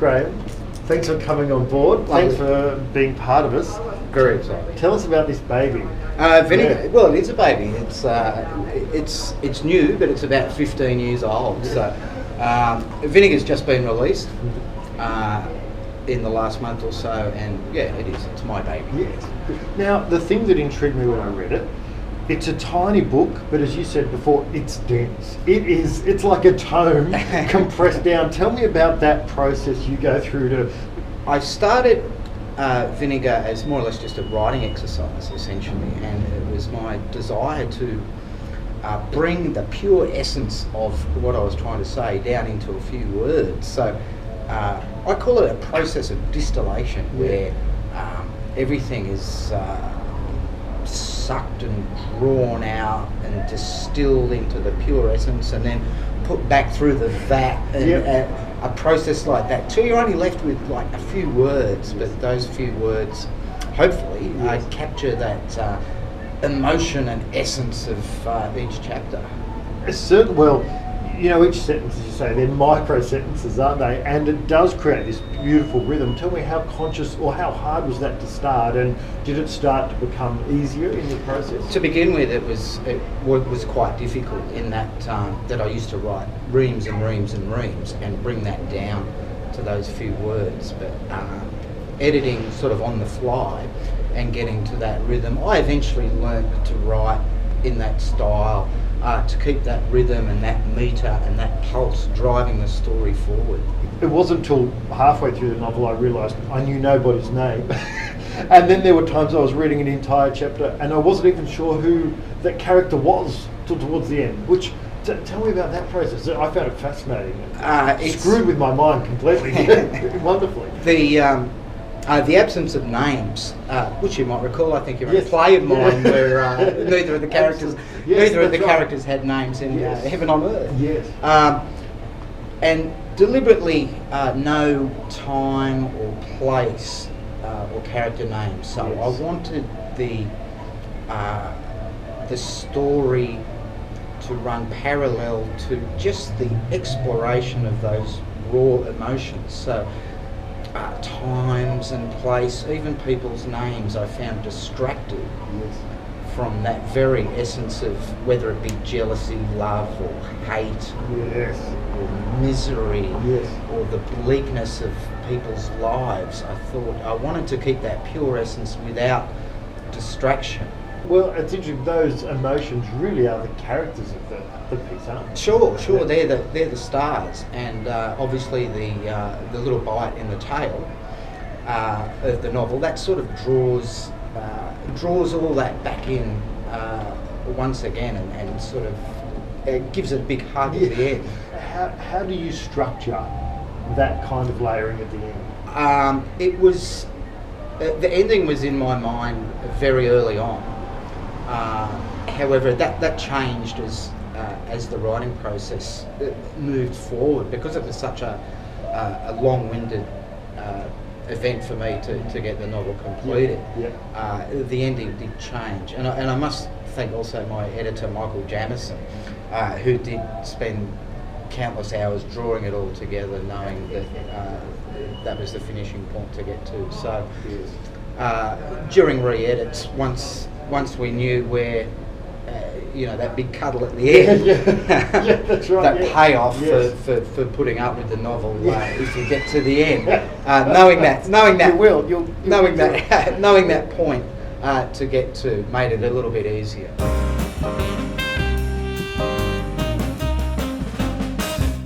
Grahame. Thanks for coming on board. Thanks for being part of us. Very exciting. Tell us about this baby. Vinegar. Yeah. Well, it is a baby. It's new, but it's about 15 years old. So Vinegar's just been released in the last month or so, and yeah, it is. It's my baby. Yes. Now, the thing that intrigued me when I read it, it's a tiny book, but as you said before, it's dense. It's like a tome compressed down. Tell me about that process you go through to... I started Vinegar as more or less just a writing exercise, essentially, and it was my desire to bring the pure essence of what I was trying to say down into a few words. So I call it a process of distillation, where everything is sucked and drawn out and distilled into the pure essence, and then put back through the vat, and a process like that till you're only left with like a few words, but those few words hopefully capture that emotion and essence of each chapter. Well, you know, each sentence, as you say, they're micro sentences, aren't they? And it does create this beautiful rhythm. Tell me how conscious or how hard was that to start, and did it start to become easier in the process? To begin with, it was quite difficult in that that I used to write reams and reams and reams and bring that down to those few words. But editing sort of on the fly and getting to that rhythm, I eventually learned to write in that style, to keep that rhythm and that meter and that pulse driving the story forward. It wasn't until halfway through the novel I realised I knew nobody's name. And then there were times I was reading an entire chapter and I wasn't even sure who that character was till towards the end. Which, tell me about that process. I found it fascinating. It screwed with my mind completely. Wonderfully. The absence of names, which you might recall, I think you're in a play of mine where neither of the characters, characters had names in Heaven on Earth. Yes. And deliberately no time or place or character names. So I wanted the story to run parallel to just the exploration of those raw emotions. So times and place, even people's names, I found distracted from that very essence of whether it be jealousy, love, or hate, or misery, or the bleakness of people's lives. I thought I wanted to keep that pure essence without distraction. Well, it's interesting. Those emotions really are the characters of the piece, aren't they? Sure. They're the stars, and obviously the little bite in the tail of the novel that sort of draws all that back in once again, and sort of gives it a big hug at the end. How do you structure that kind of layering at the end? It was the ending was in my mind very early on. However, that changed as the writing process moved forward, because it was such a long-winded event for me to get the novel completed. The ending did change, and I must thank also my editor Michael Jamison, who did spend countless hours drawing it all together, knowing that that was the finishing point to get to. So during re-edits, once we knew where, that big cuddle at the end, that's right, that payoff for putting up with the novel, if you get to the end, knowing that point to get to made it a little bit easier.